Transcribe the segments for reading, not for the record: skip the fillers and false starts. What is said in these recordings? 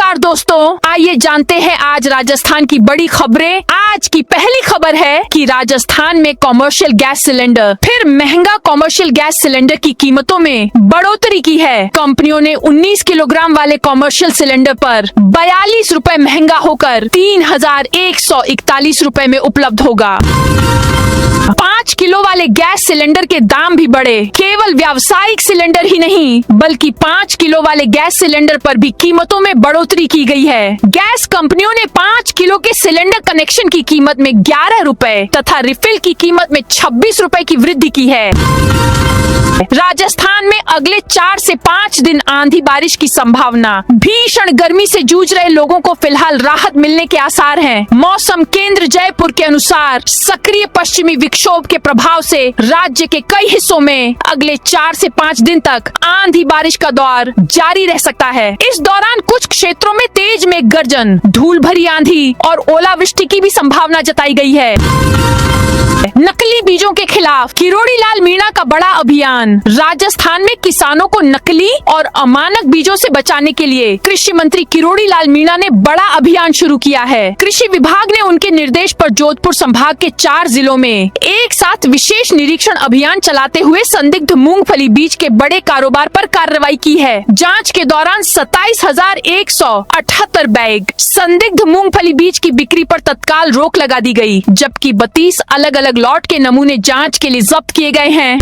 नमस्कार दोस्तों, आइए जानते हैं आज राजस्थान की बड़ी खबरें। आज की पहली खबर है कि राजस्थान में कॉमर्शियल गैस सिलेंडर फिर महंगा। कॉमर्शियल गैस सिलेंडर की कीमतों में बढ़ोतरी की है। कंपनियों ने 19 किलोग्राम वाले कॉमर्शियल सिलेंडर पर 42 रुपए महंगा होकर 3141 रुपए में उपलब्ध होगा। 5 किलो वाले गैस सिलेंडर के दाम भी बढ़े। केवल व्यावसायिक सिलेंडर ही नहीं बल्कि 5 किलो वाले गैस सिलेंडर पर भी कीमतों में बढ़ोतरी की गई है। गैस कंपनियों ने 5 किलो के सिलेंडर कनेक्शन की कीमत में 11 रुपए तथा रिफिल की कीमत में 26 रुपए की वृद्धि की है। राजस्थान में अगले 4 से 5 दिन आंधी बारिश की संभावना। भीषण गर्मी से जूझ रहे लोगों को फिलहाल राहत मिलने के आसार हैं। मौसम केंद्र जयपुर के अनुसार सक्रिय पश्चिमी विक्षोभ के प्रभाव से राज्य के कई हिस्सों में अगले 4 से 5 दिन तक आंधी बारिश का दौर जारी रह सकता है। इस दौरान कुछ क्षेत्रों में तेज मेघ गर्जन, धूल भरी आंधी और ओलावृष्टि की भी संभावना जताई गई है। नकली बीजों के खिलाफ किरोड़ी लाल मीणा का बड़ा अभियान। राजस्थान में किसानों को नकली और अमानक बीजों से बचाने के लिए कृषि मंत्री किरोड़ी लाल मीणा ने बड़ा अभियान शुरू किया है। कृषि विभाग ने उनके निर्देश पर जोधपुर संभाग के 4 जिलों में एक साथ विशेष निरीक्षण अभियान चलाते हुए संदिग्ध मूंगफली बीज के बड़े कारोबार पर कार्रवाई की है। जाँच के दौरान 27,178 बैग संदिग्ध मूंगफली बीज की बिक्री पर तत्काल रोक लगा दी गई, जबकि 32 अलग अलग लॉट के नमूने जांच के लिए जब्त किए गए हैं।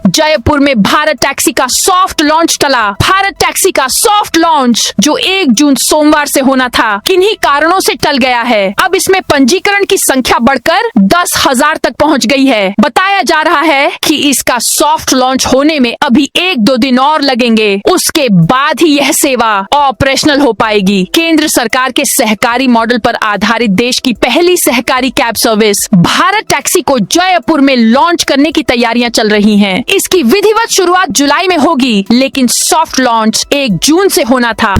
जयपुर में भारत टैक्सी का सॉफ्ट लॉन्च टला। भारत टैक्सी का सॉफ्ट लॉन्च जो 1 जून सोमवार से होना था, किन्हीं कारणों से टल गया है। अब इसमें पंजीकरण की संख्या बढ़कर 10,000 तक पहुंच गई है। बताया जा रहा है कि इसका सॉफ्ट लॉन्च होने में अभी 1-2 दिन और लगेंगे। उसके बाद ही यह सेवा ऑपरेशनल हो पाएगी। केंद्र सरकार के सहकारी मॉडल पर आधारित देश की पहली सहकारी कैब सर्विस भारत टैक्सी को जयपुर में लॉन्च करने की तैयारियां चल रही हैं। इसकी विधिवत शुरुआत जुलाई में होगी, लेकिन सॉफ्ट लॉन्च 1 जून से होना था।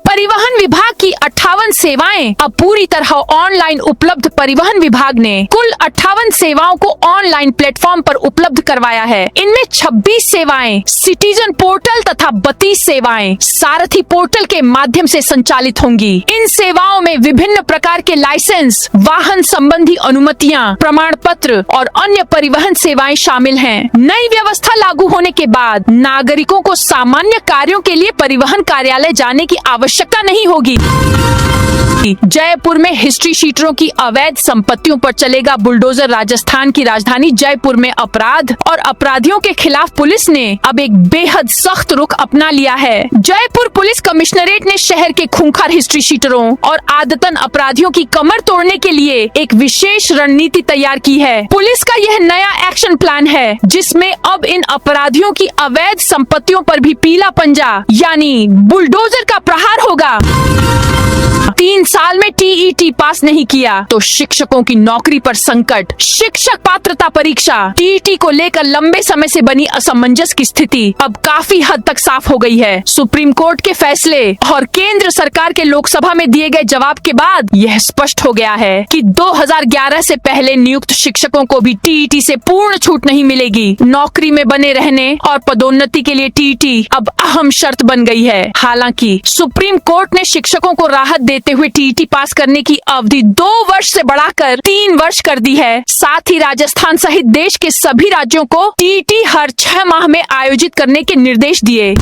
परिवहन विभाग की 58 सेवाएं अब पूरी तरह ऑनलाइन उपलब्ध। परिवहन विभाग ने कुल 58 सेवाओं को ऑनलाइन प्लेटफॉर्म पर उपलब्ध करवाया है। इनमें 26 सेवाएं सिटीजन पोर्टल तथा 32 सेवाएं सारथी पोर्टल के माध्यम से संचालित होंगी। इन सेवाओं में विभिन्न प्रकार के लाइसेंस, वाहन संबंधी अनुमतियां, प्रमाण पत्र और अन्य परिवहन सेवाएं शामिल हैं। नई व्यवस्था लागू होने के बाद नागरिकों को सामान्य कार्यों के लिए परिवहन कार्यालय जाने की आवश्यकता नहीं होगी। जयपुर में हिस्ट्री शीटरों की अवैध संपत्तियों पर चलेगा बुलडोजर। राजस्थान की राजधानी जयपुर में अपराध और अपराधियों के खिलाफ पुलिस ने अब एक बेहद सख्त रुख अपना लिया है। जयपुर पुलिस कमिश्नरेट ने शहर के खूंखार हिस्ट्री शीटरों और आदतन अपराधियों की कमर तोड़ने के लिए एक विशेष रणनीति तैयार की है। पुलिस का यह नया एक्शन प्लान है, जिसमें अब इन अपराधियों की अवैध संपत्तियों पर भी पीला पंजा यानी बुलडोजर का प्रहार होगा। 3 साल में टीईटी पास नहीं किया तो शिक्षकों की नौकरी पर संकट। शिक्षक पात्रता परीक्षा टीईटी को लेकर लंबे समय से बनी असमंजस की स्थिति अब काफी हद तक साफ हो गई है। सुप्रीम कोर्ट के फैसले और केंद्र सरकार के लोकसभा में दिए गए जवाब के बाद यह स्पष्ट हो गया है कि 2011 से पहले नियुक्त शिक्षकों को भी टीईटी से पूर्ण छूट नहीं मिलेगी। नौकरी में बने रहने और पदोन्नति के लिए टीईटी अब अहम शर्त बन गई है। हालांकि सुप्रीम कोर्ट ने शिक्षकों को राहत देते हुए टीईटी पास करने की अवधि 2 वर्ष से बढ़ाकर 3 वर्ष कर दी है। साथ ही राजस्थान सहित देश के सभी राज्यों को टीईटी हर 6 माह में आयोजित करने के निर्देश दिए।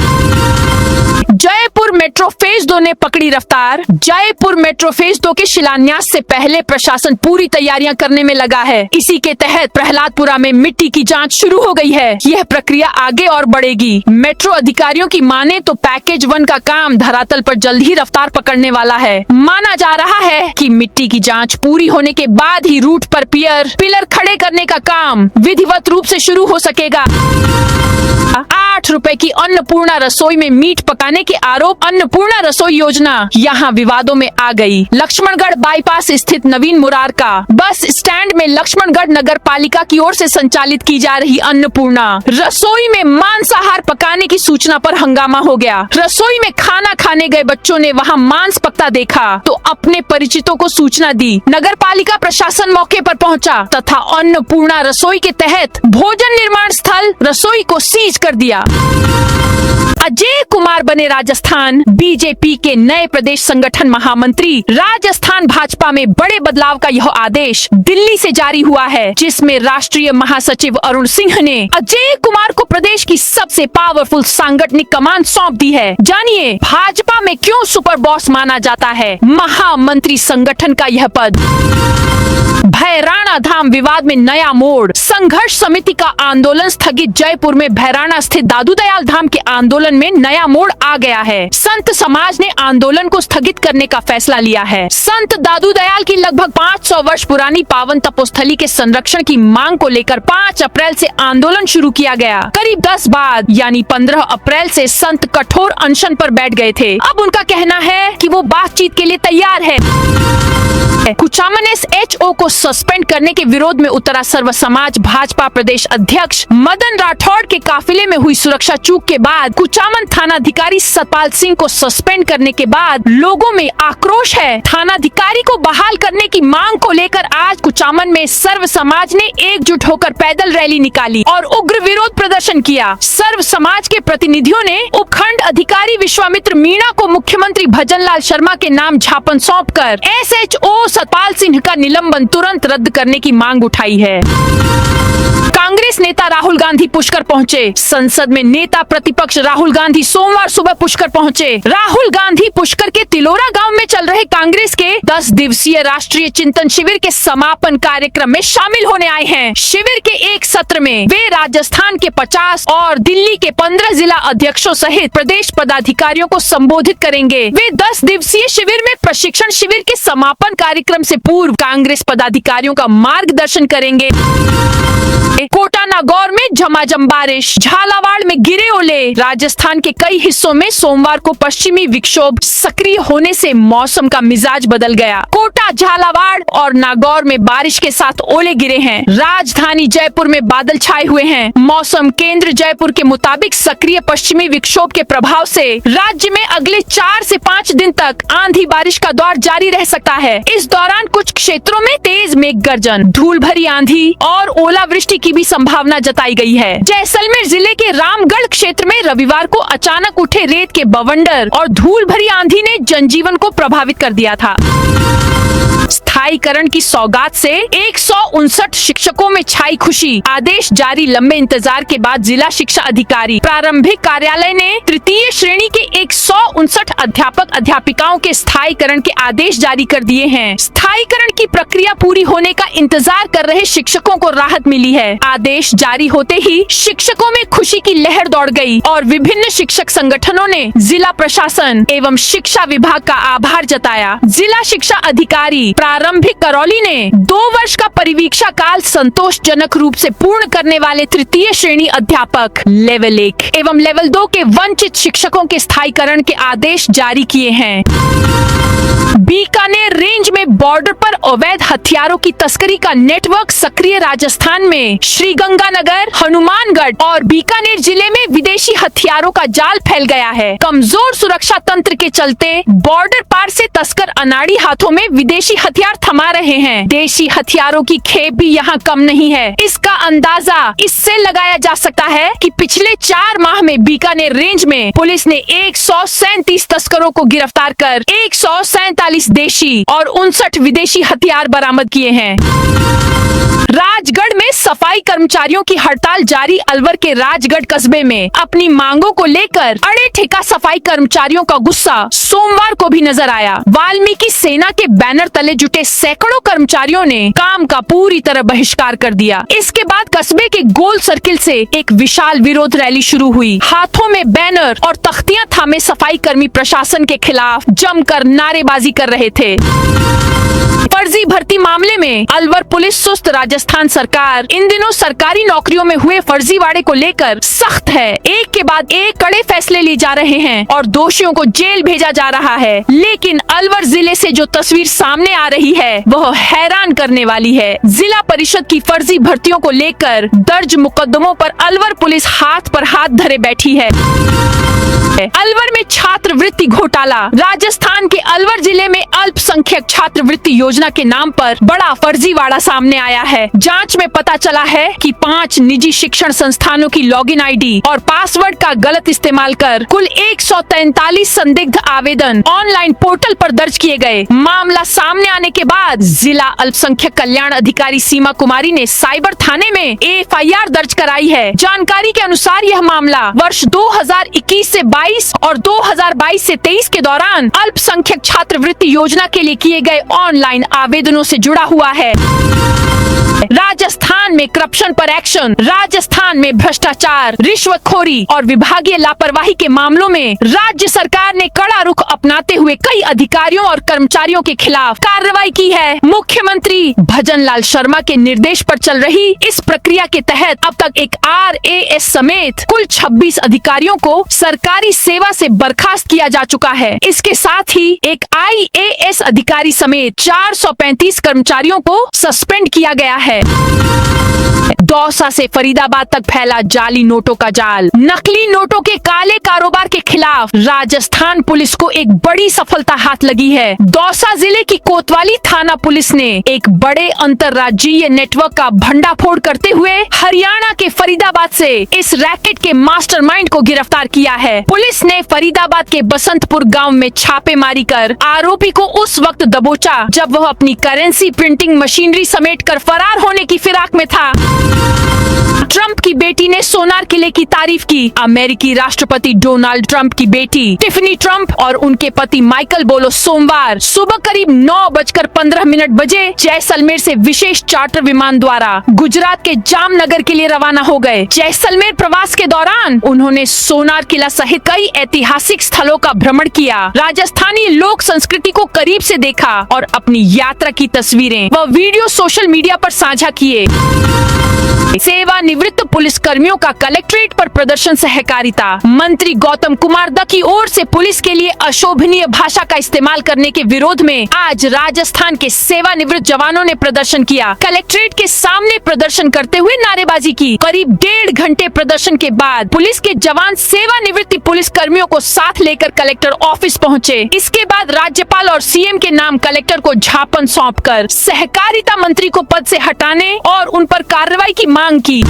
जयपुर मेट्रो फेज 2 ने पकड़ी रफ्तार। जयपुर मेट्रो फेज 2 के शिलान्यास से पहले प्रशासन पूरी तैयारियां करने में लगा है। इसी के तहत प्रहलादपुरा में मिट्टी की जांच शुरू हो गई है। यह प्रक्रिया आगे और बढ़ेगी। मेट्रो अधिकारियों की माने तो पैकेज 1 का काम धरातल पर जल्द ही रफ्तार पकड़ने वाला है। माना जा रहा है कि मिट्टी की जांच पूरी होने के बाद ही रूट पर पिलर खड़े करने का काम विधिवत रूप से शुरू हो सकेगा। 8 रुपए की अन्नपूर्णा रसोई में मीट पकाने के आरोप। अन्नपूर्णा रसोई योजना यहाँ विवादों में आ गई। लक्ष्मणगढ़ बाईपास स्थित नवीन मुरार का बस स्टैंड में लक्ष्मणगढ़ नगर पालिका की ओर से संचालित की जा रही अन्नपूर्णा रसोई में मांसाहार पकाने की सूचना पर हंगामा हो गया। रसोई में खाना खाने गए बच्चों ने वहाँ मांस पकता देखा तो अपने परिचितों को सूचना दी। नगर पालिका प्रशासन मौके पर पहुँचा तथा अन्नपूर्णा रसोई के तहत भोजन निर्माण स्थल रसोई को सीज कर दिया। अजय कुमार बने राजस्थान बीजेपी के नए प्रदेश संगठन महामंत्री राजस्थान भाजपा में बड़े बदलाव का यह आदेश दिल्ली से जारी हुआ है, जिसमें राष्ट्रीय महासचिव अरुण सिंह ने अजय कुमार को प्रदेश की सबसे पावरफुल सांगठनिक कमान सौंप दी है। जानिए भाजपा में क्यों सुपर बॉस माना जाता है महामंत्री संगठन का यह पद। भैराणा धाम विवाद में नया मोड़, संघर्ष समिति का आंदोलन स्थगित। जयपुर में भैराणा स्थित दादू दयाल धाम के आंदोलन में नया मोड़ आ गया है। संत समाज ने आंदोलन को स्थगित करने का फैसला लिया है। संत दादू दयाल की लगभग 500 वर्ष पुरानी पावन तपोस्थली के संरक्षण की मांग को लेकर 5 अप्रैल से आंदोलन शुरू किया गया। करीब 10 बाद यानी 15 अप्रैल से संत कठोर अनशन पर बैठ गए थे। अब उनका कहना है कि वो बातचीत के लिए तैयार है। कुचामन SHO को सस्पेंड करने के विरोध में उतरा सर्व समाज भाजपा प्रदेश अध्यक्ष मदन राठौड़ के काफिले में हुई सुरक्षा चूक के बाद कुचामन थानाधिकारी सतपाल सिंह को सस्पेंड करने के बाद लोगों में आक्रोश है। थानाधिकारी को बहाल करने की मांग को लेकर आज कुचामन में सर्व समाज ने एकजुट होकर पैदल रैली निकाली और उग्र विरोध प्रदर्शन किया। सर्व समाज के प्रतिनिधियों ने उपखंड अधिकारी विश्वामित्र मीणा को मुख्यमंत्री भजनलाल शर्मा के नाम ज्ञापन सौंपकर SHO सतपाल सिंह का निलंबन तुरंत रद्द करने की मांग उठाई है। कांग्रेस नेता राहुल गांधी पुष्कर पहुंचे। संसद में नेता प्रतिपक्ष राहुल गांधी सोमवार सुबह पुष्कर पहुंचे। राहुल गांधी पुष्कर के तिलोरा गांव में चल रहे कांग्रेस के 10 दिवसीय राष्ट्रीय चिंतन शिविर के समापन कार्यक्रम में शामिल होने आए हैं। शिविर के एक सत्र में वे राजस्थान के 50 और दिल्ली के 15 जिला अध्यक्षों सहित प्रदेश पदाधिकारियों को संबोधित करेंगे। वे 10 दिवसीय शिविर में प्रशिक्षण शिविर के समापन कार्यक्रम से पूर्व कांग्रेस पदाधिकारियों का मार्गदर्शन करेंगे। कोटा नागौर में झमाझम बारिश, झालावाड़ में गिरे ओले। राजस्थान के कई हिस्सों में सोमवार को पश्चिमी विक्षोभ सक्रिय होने से मौसम का मिजाज बदल गया। कोटा, झालावाड़ और नागौर में बारिश के साथ ओले गिरे हैं। राजधानी जयपुर में बादल छाए हुए हैं। मौसम केंद्र जयपुर के मुताबिक सक्रिय पश्चिमी विक्षोभ के प्रभाव से राज्य में अगले 4 से 5 दिन तक आंधी बारिश का दौर जारी रह सकता है। इस दौरान कुछ क्षेत्रों में तेज मेघ गर्जन, धूल भरी आंधी और ओलावृष्टि की भी संभावना जताई गई है। जैसलमेर जिले के रामगढ़ क्षेत्र में रविवार को अचानक उठे रेत के बवंडर और धूल भरी आंधी ने जनजीवन को प्रभावित कर दिया था। स्थायीकरण की सौगात से 159 शिक्षकों में छाई खुशी। आदेश जारी। लंबे इंतजार के बाद जिला शिक्षा अधिकारी प्रारंभिक कार्यालय ने तृतीय श्रेणी के 159 अध्यापक अध्यापिकाओं के स्थायीकरण के आदेश जारी कर दिए हैं। स्थायीकरण की प्रक्रिया पूरी होने का इंतजार कर रहे शिक्षकों को राहत मिली है। आदेश जारी होते ही शिक्षकों में खुशी की लहर दौड़ गई और विभिन्न शिक्षक संगठनों ने जिला प्रशासन एवं शिक्षा विभाग का आभार जताया। जिला शिक्षा अधिकारी प्रारंभिक करौली ने 2 वर्ष का परिवीक्षा काल संतोषजनक रूप से पूर्ण करने वाले तृतीय श्रेणी अध्यापक लेवल 1 एवं लेवल 2 के वंचित शिक्षकों के स्थायीकरण के आदेश जारी किए हैं। बीकानेर रेंज में बॉर्डर पर अवैध हथियारों की तस्करी का नेटवर्क सक्रिय। राजस्थान में श्रीगंगानगर, हनुमानगढ़ और बीकानेर जिले में विदेशी हथियारों का जाल फैल गया है। कमजोर सुरक्षा तंत्र के चलते बॉर्डर पार से तस्कर अनाड़ी हाथों में विदेशी हथियार थमा रहे हैं। देशी हथियारों की खेप भी यहाँ कम नहीं है। इसका अंदाजा इससे लगाया जा सकता है कि पिछले 4 माह में बीकानेर रेंज में पुलिस ने 137 तस्करों को गिरफ्तार कर 147 देशी और 59 विदेशी हथियार बरामद किए हैं। राजगढ़ में सफाई कर्मचारियों की हड़ताल जारी। अलवर के राजगढ़ कस्बे में अपनी मांगों को लेकर अड़े ठेका सफाई कर्मचारियों का गुस्सा सोमवार को भी नजर आया। वाल्मीकि सेना के बैनर तले जुटे सैकड़ों कर्मचारियों ने काम का पूरी तरह बहिष्कार कर दिया। इसके बाद कस्बे के गोल सर्किल से एक विशाल विरोध रैली शुरू हुई। हाथों में बैनर और तख्तियां थामे सफाई कर्मी प्रशासन के खिलाफ जमकर नारेबाजी कर रहे थे। फर्जी भर्ती मामले में अलवर पुलिस सुस्त। राजस्थान सरकार इन दिनों सरकारी नौकरियों में हुए फर्जीवाड़े को लेकर सख्त है। एक के बाद एक कड़े फैसले लिए जा रहे हैं और दोषियों को जेल भेजा जा रहा है। लेकिन अलवर जिले से जो तस्वीर सामने आ रही है वह हैरान करने वाली है। जिला परिषद की फर्जी भर्तियों को लेकर दर्ज मुकदमों पर अलवर पुलिस हाथ पर हाथ धरे बैठी है। अलवर में छात्रवृत्ति घोटाला। राजस्थान के अलवर जिले में अल्पसंख्यक छात्रवृत्ति योजना के नाम पर बड़ा फर्जीवाड़ा सामने आया है। जांच में पता चला है कि 5 निजी शिक्षण संस्थानों की लॉगिन आईडी और पासवर्ड का गलत इस्तेमाल कर कुल 143 संदिग्ध आवेदन ऑनलाइन पोर्टल पर दर्ज किए गए। मामला सामने आने के बाद जिला अल्पसंख्यक कल्याण अधिकारी सीमा कुमारी ने साइबर थाने में FIR दर्ज कराई है। जानकारी के अनुसार यह मामला वर्ष 2021 से 22 और 2022 से 23 के दौरान अल्पसंख्यक छात्रवृत्ति योजना के लिए किए गए ऑनलाइन आवेदनों से जुड़ा हुआ है। राजस्थान में करप्शन पर एक्शन। राजस्थान में भ्रष्टाचार, रिश्वतखोरी और विभागीय लापरवाही के मामलों में राज्य सरकार ने कड़ा रुख अपनाते हुए कई अधिकारियों और कर्मचारियों के खिलाफ कार्रवाई की है। मुख्यमंत्री भजन लाल शर्मा के निर्देश पर चल रही इस प्रक्रिया के तहत अब तक एक RAS समेत कुल 26 अधिकारियों को सरकारी सेवा से बर्खास्त किया जा चुका है। इसके साथ ही एक IAS अधिकारी समेत 435 कर्मचारियों को सस्पेंड किया गया है। दौसा से फरीदाबाद तक फैला जाली नोटों का जाल। नकली नोटों के काले कारोबार के खिलाफ राजस्थान पुलिस को एक बड़ी सफलता हाथ लगी है। दौसा जिले की कोतवाली थाना पुलिस ने एक बड़े अंतर्राज्यीय नेटवर्क का भंडाफोड़ करते हुए हरियाणा के फरीदाबाद से इस रैकेट के मास्टरमाइंड को गिरफ्तार किया है। पुलिस ने फरीदाबाद के बसंतपुर गांव में छापेमारी कर आरोपी को उस वक्त दबोचा जब वह अपनी करेंसी प्रिंटिंग मशीनरी समेट कर फरार होने की फिराक में था। ट्रंप की बेटी ने सोनार किले की तारीफ की। अमेरिकी राष्ट्रपति डोनाल्ड ट्रंप की बेटी टिफनी ट्रंप और उनके पति माइकल बोलो सोमवार सुबह करीब 9:15 बजे जैसलमेर से विशेष चार्टर विमान द्वारा गुजरात के जामनगर के लिए रवाना हो गए। जैसलमेर प्रवास के दौरान उन्होंने सोनार किला सहित कई ऐतिहासिक स्थलों का भ्रमण किया, राजस्थानी लोक संस्कृति को करीब से देखा और अपनी यात्रा की तस्वीरें व वीडियो सोशल मीडिया पर साझा किए। सेवानिवृत्त पुलिस कर्मियों का कलेक्ट्रेट पर प्रदर्शन। सहकारिता मंत्री गौतम कुमार द की ओर से पुलिस के लिए अशोभनीय भाषा का इस्तेमाल करने के विरोध में आज राजस्थान के सेवानिवृत्त जवानों ने प्रदर्शन किया। कलेक्ट्रेट के सामने प्रदर्शन करते हुए नारेबाजी की। करीब 1.5 घंटे प्रदर्शन के बाद पुलिस के जवान सेवानिवृत्त पुलिस कर्मियों को साथ लेकर कलेक्टर ऑफिस पहुँचे। इसके बाद राज्यपाल और CM के नाम कलेक्टर को ज्ञापन सौंपकर सहकारिता मंत्री को पद से हटाने और उन पर कार्रवाई की मांग की।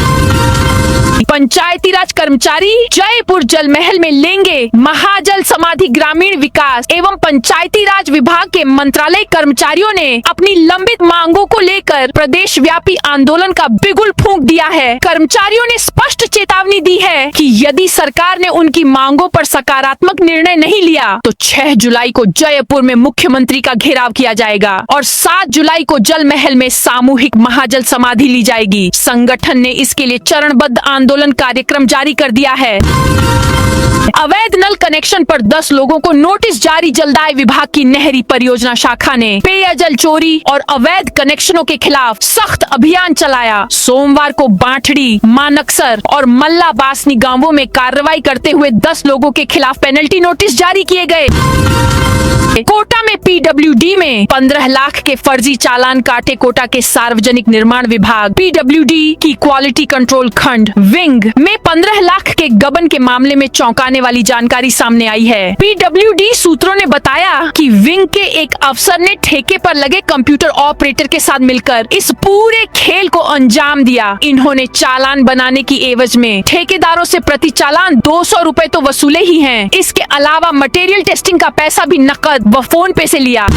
पंचायती राज कर्मचारी जयपुर जल महल में लेंगे महाजल समाधि। ग्रामीण विकास एवं पंचायती राज विभाग के मंत्रालय कर्मचारियों ने अपनी लंबित मांगों को लेकर प्रदेश व्यापी आंदोलन का बिगुल फूंक दिया है। कर्मचारियों ने स्पष्ट चेतावनी दी है कि यदि सरकार ने उनकी मांगों पर सकारात्मक निर्णय नहीं लिया तो 6 जुलाई को जयपुर में मुख्यमंत्री का घेराव किया जाएगा और 7 जुलाई को जल महल में सामूहिक महाजल समाधि ली जाएगी। संगठन ने इसके लिए चरणबद्ध आंदोलन कार्यक्रम जारी कर दिया है। अवैध नल कनेक्शन पर 10 लोगों को नोटिस जारी। जलदाय विभाग की नहरी परियोजना शाखा ने पेयजल चोरी और अवैध कनेक्शनों के खिलाफ सख्त अभियान चलाया। सोमवार को बांठड़ी, मानकसर और मल्ला बासनी गांवों में कार्रवाई करते हुए 10 लोगों के खिलाफ पेनल्टी नोटिस जारी किए गए। कोटा में PWD में 15 लाख के फर्जी चालान काटे। कोटा के सार्वजनिक निर्माण विभाग PWD की क्वालिटी कंट्रोल खंड विंग में 15 लाख के गबन के मामले में चौंकाने वाली जानकारी सामने आई है। PWD सूत्रों ने बताया कि विंग के एक अफसर ने ठेके पर लगे कंप्यूटर ऑपरेटर के साथ मिलकर इस पूरे खेल को अंजाम दिया। इन्होंने चालान बनाने की एवज में ठेकेदारों से प्रति चालान 200 रुपए तो वसूले ही हैं। इसके अलावा मटेरियल टेस्टिंग का पैसा भी नकद व फोन पे से लिया।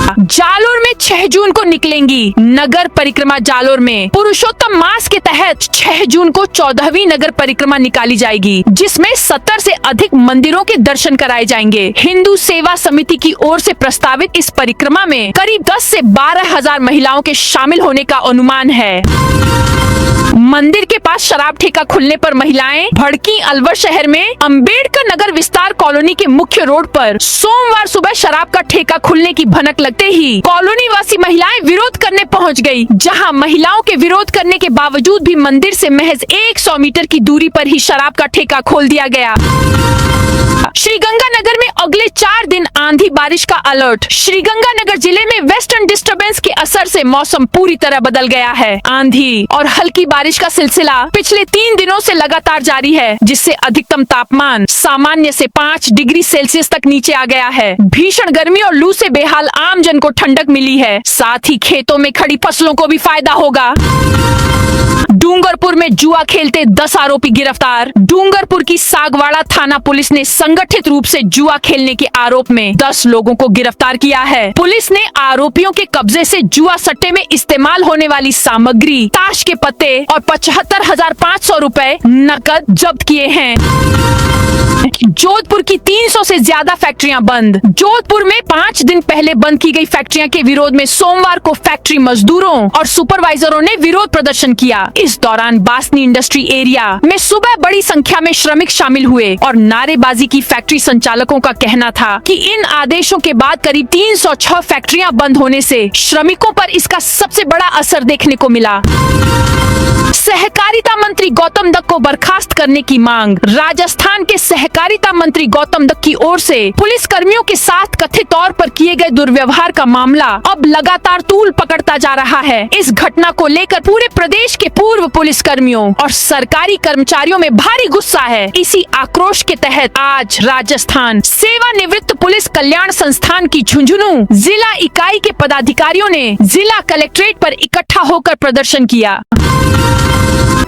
जालोर में 6 जून को निकलेंगी नगर परिक्रमा। जालोर में पुरुषोत्तम मास के तहत 6 जून को 14वीं नगर परिक्रमा निकाली जाएगी, जिसमें 70 से अधिक मंदिरों के दर्शन कराए जाएंगे। हिंदू सेवा समिति की ओर से प्रस्तावित इस परिक्रमा में करीब 10 से 12 हजार महिलाओं के शामिल होने का अनुमान है। मंदिर के पास शराब ठेका खुलने पर महिलाएं भड़की। अलवर शहर में अंबेडकर नगर विस्तार कॉलोनी के मुख्य रोड पर सोमवार सुबह शराब का ठेका खुलने की भनक लगते ही कॉलोनी वासी महिलाएं विरोध करने पहुंच गई, जहां महिलाओं के विरोध करने के बावजूद भी मंदिर से महज 100 मीटर की दूरी पर ही शराब का ठेका खोल दिया गया। श्रीगंगानगर में अगले 4 दिन आंधी बारिश का अलर्ट। श्रीगंगानगर जिले में वेस्टर्न डिस्टर्बेंस के असर से मौसम पूरी तरह बदल गया है। आंधी और हल्की बारिश का सिलसिला पिछले 3 दिनों से लगातार जारी है, जिससे अधिकतम तापमान सामान्य से 5 डिग्री सेल्सियस तक नीचे आ गया है। भीषण गर्मी और लू से बेहाल आम जन को ठंडक मिली है, साथ ही खेतों में खड़ी फसलों को भी फायदा होगा। डूंगरपुर में जुआ खेलते 10 आरोपी गिरफ्तार। डूंगरपुर की सागवाड़ा थाना पुलिस ने संगठित रूप से जुआ खेलने के आरोप में 10 लोगों को गिरफ्तार किया है। पुलिस ने आरोपियों के कब्जे से जुआ सट्टे में इस्तेमाल होने वाली सामग्री, ताश के पत्ते और 75,500 रुपए नकद जब्त किए हैं। जोधपुर की 300 से ज्यादा फैक्ट्रियां बंद। जोधपुर में 5 दिन पहले बंद की गई फैक्ट्रियां के विरोध में सोमवार को फैक्ट्री मजदूरों और सुपरवाइजरों ने विरोध प्रदर्शन किया। इस दौरान बासनी इंडस्ट्री एरिया में सुबह बड़ी संख्या में श्रमिक शामिल हुए और नारेबाजी की। फैक्ट्री संचालकों का कहना था कि इन आदेशों के बाद करीब 306 फैक्ट्रियां बंद होने से श्रमिकों पर इसका सबसे बड़ा असर देखने को मिला। सहकारिता मंत्री गौतम दत्त को बर्खास्त करने की मांग। राजस्थान के सहकारिता मंत्री गौतम दत्त की ओर से पुलिस कर्मियों के साथ कथित तौर पर किए गए दुर्व्यवहार का मामला अब लगातार तूल पकड़ता जा रहा है। इस घटना को लेकर पूरे प्रदेश के पूर्व पुलिस कर्मियों और सरकारी कर्मचारियों में भारी गुस्सा है। इसी आक्रोश के तहत आज राजस्थान सेवानिवृत्त पुलिस कल्याण संस्थान की झुंझुनू जिला इकाई के पदाधिकारियों ने जिला कलेक्ट्रेट पर इकट्ठा होकर प्रदर्शन किया।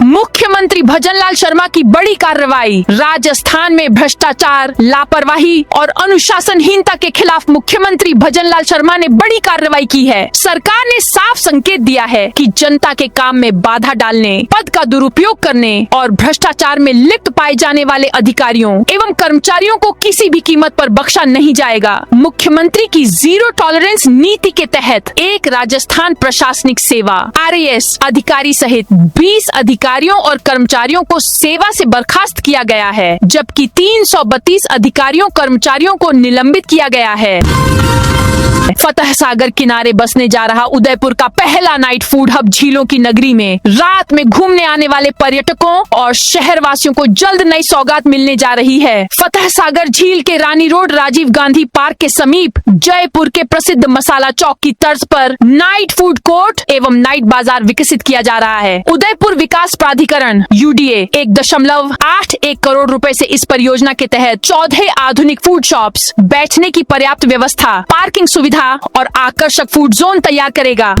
मुख्यमंत्री भजनलाल शर्मा की बड़ी कार्रवाई। राजस्थान में भ्रष्टाचार, लापरवाही और अनुशासनहीनता के खिलाफ मुख्यमंत्री भजनलाल शर्मा ने बड़ी कार्रवाई की है। सरकार ने साफ संकेत दिया है कि जनता के काम में बाधा डालने, पद का दुरुपयोग करने और भ्रष्टाचार में लिप्त पाए जाने वाले अधिकारियों एवं कर्मचारियों को किसी भी कीमत पर बख्शा नहीं जाएगा। मुख्यमंत्री की जीरो टॉलरेंस नीति के तहत एक राजस्थान प्रशासनिक सेवा RAS अधिकारी सहित 20 अधिकारियों और कर्मचारियों को सेवा से बर्खास्त किया गया है, जबकि 332 अधिकारियों कर्मचारियों को निलंबित किया गया है। फतह सागर किनारे बसने जा रहा उदयपुर का पहला नाइट फूड हब झीलों की नगरी में रात में घूमने आने वाले पर्यटकों और शहरवासियों को जल्द नई सौगात मिलने जा रही है। फतह सागर झील के रानी रोड राजीव गांधी पार्क के समीप जयपुर के प्रसिद्ध मसाला चौक की तर्ज पर नाइट फूड कोर्ट एवं नाइट बाजार विकसित किया जा रहा है। उदयपुर विकास प्राधिकरण UDA 1.81 करोड़ रुपए से इस परियोजना के तहत 14 आधुनिक फूड शॉप्स, बैठने की पर्याप्त व्यवस्था, पार्किंग सुविधा और आकर्षक फूड जोन तैयार करेगा।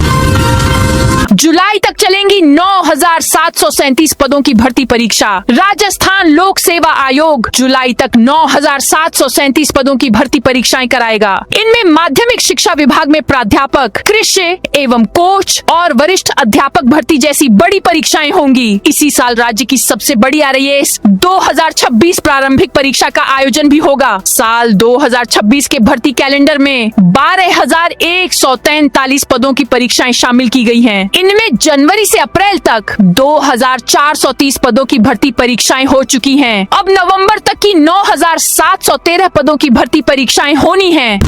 जुलाई तक चलेंगी 9,737 पदों की भर्ती परीक्षा। राजस्थान लोक सेवा आयोग जुलाई तक 9,737 पदों की भर्ती परीक्षाएं कराएगा। इनमें माध्यमिक शिक्षा विभाग में प्राध्यापक, कृषि एवं कोच और वरिष्ठ अध्यापक भर्ती जैसी बड़ी परीक्षाएं होंगी। इसी साल राज्य की सबसे बड़ी RAS 2026 प्रारंभिक परीक्षा का आयोजन भी होगा। साल 2026 के भर्ती कैलेंडर में 12,143 पदों की परीक्षाएं शामिल की गई हैं। इनमें जनवरी से अप्रैल तक 2,430 पदों की भर्ती परीक्षाएं हो चुकी हैं। अब नवंबर तक की 9,713 पदों की भर्ती परीक्षाएं होनी हैं।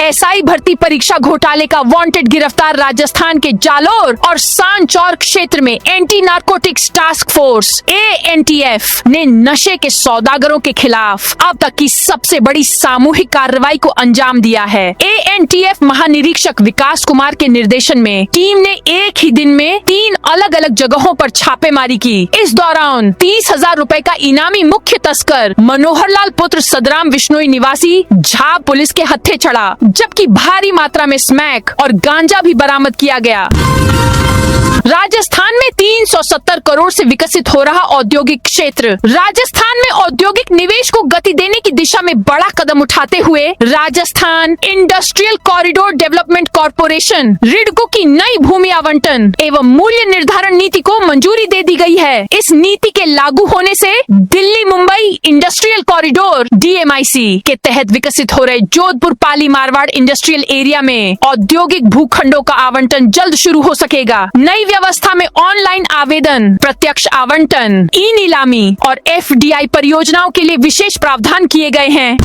SI भर्ती परीक्षा घोटाले का वांटेड गिरफ्तार राजस्थान के जालोर और सांचौर क्षेत्र में anti narcotics task force ANTF ने नशे के सौदागरों के खिलाफ अब तक की सबसे बड़ी सामूहिक कार्रवाई को अंजाम दिया है। ANTF महानिरीक्षक विकास कुमार के निर्देशन में टीम ने एक ही दिन में 3 अलग अलग जगहों पर छापेमारी की। इस दौरान 30,000 रुपए का इनामी मुख्य तस्कर मनोहर लाल पुत्र सदराम विश्नोई निवासी झाब पुलिस के हत्थे चढ़ा, जबकि भारी मात्रा में स्मैक और गांजा भी बरामद किया गया। राजस्थान में 370 करोड़ से विकसित हो रहा औद्योगिक क्षेत्र। राजस्थान में औद्योगिक निवेश को गति देने की दिशा में बड़ा कदम उठाते हुए Rajasthan industrial corridor development corporation रिडको की नई भूमि आवंटन एवं मूल्य निर्धारण नीति को मंजूरी दे दी गई है। इस नीति के लागू होने से Delhi Mumbai industrial corridor DMIC के तहत विकसित हो रहे जोधपुर पाली मारवाड़ इंडस्ट्रियल एरिया में औद्योगिक भूखंडों का आवंटन जल्द शुरू हो सकेगा। नई व्यवस्था में ऑनलाइन आवेदन, प्रत्यक्ष आवंटन, नीलामी और FDI परियोजनाओं के लिए विशेष प्रावधान किए गए हैं।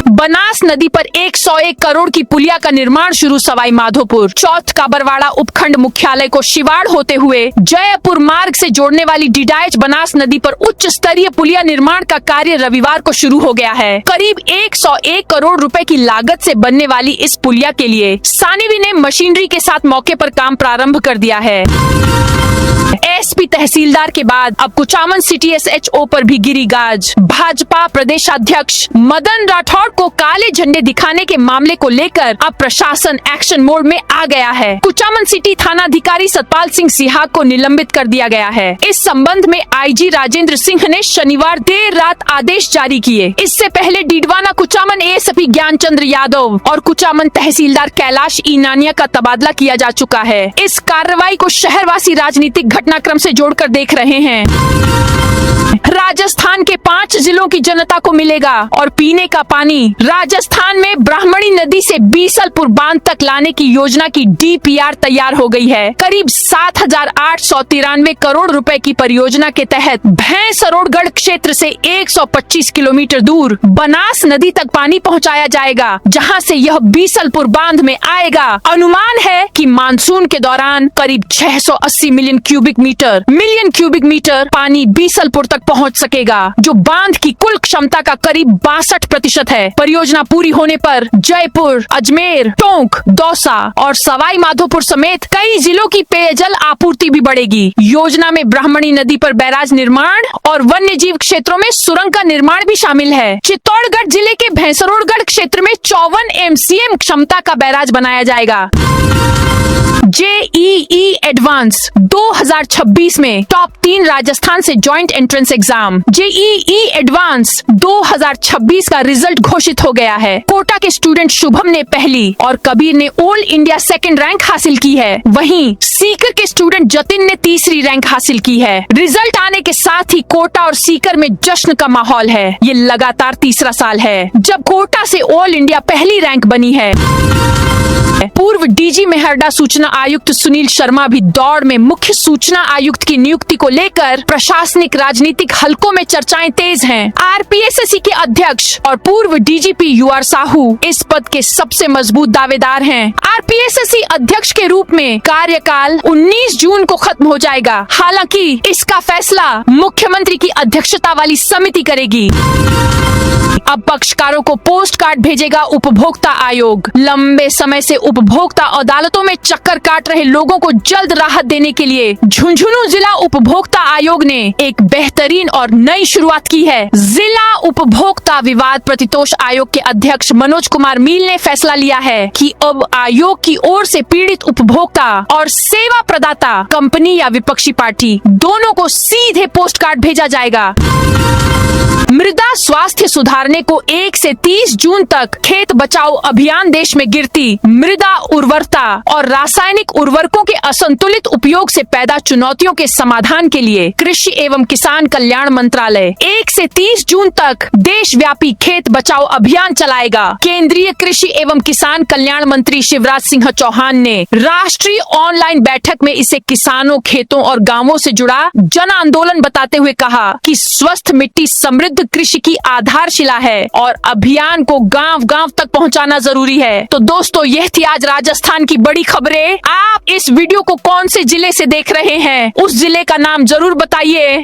बनास नदी पर 101 करोड़ की पुलिया का निर्माण शुरू। सवाई माधोपुर चौथ काबरवाड़ा उपखंड मुख्यालय को शिवाड़ होते हुए जयपुर मार्ग से जोड़ने वाली डिडाइच बनास नदी पर उच्च स्तरीय पुलिया निर्माण का कार्य रविवार को शुरू हो गया है। करीब 101 करोड़ रुपए की लागत से बनने वाली इस पुलिया के लिए सानिवी ने मशीनरी के साथ मौके पर काम प्रारंभ कर दिया है। एसपी तहसीलदार के बाद अब कुचामन सिटी एसएचओ पर भी गिरी गाज। भाजपा प्रदेशाध्यक्ष मदन राठौड़ को काले झंडे दिखाने के मामले को लेकर अब प्रशासन एक्शन मोड में आ गया है। कुचामन सिटी थानाधिकारी सतपाल सिंह सिहाग को निलंबित कर दिया गया है। इस संबंध में आईजी राजेंद्र सिंह ने शनिवार देर रात आदेश जारी किए। इससे पहले डीडवाना कुचामन एएसपी ज्ञानचंद्र यादव और कुचामन तहसीलदार कैलाश ईनानिया का तबादला किया जा चुका है। इस कार्रवाई को शहरवासी राजनीतिक घटनाक्रम से जोड़कर देख रहे हैं। राजस्थान के 5 जिलों की जनता को मिलेगा और पीने का पानी। राजस्थान में ब्राह्मणी नदी से बीसलपुर बांध तक लाने की योजना की डीपीआर तैयार हो गई है। करीब 7,893 करोड़ रुपए की परियोजना के तहत भैंसरोडगढ़ क्षेत्र से 125 किलोमीटर दूर बनास नदी तक पानी पहुंचाया जाएगा, जहां से यह बीसलपुर बांध में आएगा। अनुमान है कि मानसून के दौरान करीब 680 मिलियन क्यूबिक मीटर पानी बीसलपुर तक पहुंच सकेगा, जो बांध की कुल क्षमता का करीब 62% है। परियोजना पूरी होने पर जयपुर, अजमेर, टोंक, दौसा और सवाई माधोपुर समेत कई जिलों की पेयजल आपूर्ति भी बढ़ेगी। योजना में ब्राह्मणी नदी पर बैराज निर्माण और वन्य जीव क्षेत्रों में सुरंग का निर्माण भी शामिल है। चित्तौड़गढ़ जिले के भैंसरोडगढ़ क्षेत्र में 54 MCM क्षमता का बैराज बनाया जाएगा। जेईई एडवांस 2026 में टॉप 3 राजस्थान से joint entrance exam. JEE advance 2026 का रिजल्ट घोषित हो गया है। कोटा के स्टूडेंट शुभम ने पहली और कबीर ने ऑल इंडिया सेकंड रैंक हासिल की है। वहीं सीकर के स्टूडेंट जतिन ने तीसरी रैंक हासिल की है। रिजल्ट आने के साथ ही कोटा और सीकर में जश्न का माहौल है। ये लगातार तीसरा साल है जब कोटा से ऑल इंडिया पहली रैंक बनी है। पूर्व डीजी मेहरडा सूचना आयुक्त सुनील शर्मा भी दौड़ में। मुख्य सूचना आयुक्त की नियुक्ति को लेकर प्रशासनिक राजनीतिक हलकों में चर्चाएं तेज हैं। आरपीएसएससी के अध्यक्ष और पूर्व डीजीपी यूआर साहू इस पद के सबसे मजबूत दावेदार हैं। आरपीएसएससी अध्यक्ष के रूप में कार्यकाल 19 जून को खत्म हो जाएगा। हालांकि इसका फैसला मुख्यमंत्री की अध्यक्षता वाली समिति करेगी। अब पक्षकारों को पोस्ट कार्ड भेजेगा उपभोक्ता आयोग। लंबे समय से उपभोक्ता अदालतों में चक्कर काट रहे लोगों को जल्द राहत देने के लिए झुंझुनू जिला उपभोक्ता आयोग ने एक बेहतरीन और नई शुरुआत की है। जिला उपभोक्ता विवाद प्रतितोष आयोग के अध्यक्ष मनोज कुमार मील ने फैसला लिया है कि अब आयोग की ओर से पीड़ित उपभोक्ता और सेवा प्रदाता कंपनी या विपक्षी पार्टी दोनों को सीधे पोस्ट कार्ड भेजा जाएगा। मृदा स्वास्थ्य सुधारने को 1 से 30 जून तक खेत बचाओ अभियान देश में गिरती मृदा उर्वरता और रासायनिक उर्वरकों के असंतुलित उपयोग से पैदा चुनौतियों के समाधान के लिए कृषि एवं किसान कल्याण मंत्रालय 1 से 30 जून तक देशव्यापी खेत बचाओ अभियान चलाएगा। केंद्रीय कृषि एवं किसान कल्याण मंत्री शिवराज सिंह चौहान ने राष्ट्रीय ऑनलाइन बैठक में इसे किसानों, खेतों और गाँवों से जुड़ा जन आंदोलन बताते हुए कहा कि स्वस्थ मिट्टी समृद्ध कृषि की आधारशिला है और अभियान को गांव-गांव तक पहुंचाना जरूरी है। तो दोस्तों, यह थी आज राजस्थान की बड़ी खबरें। आप इस वीडियो को कौन से जिले से देख रहे हैं, उस जिले का नाम जरूर बताइए।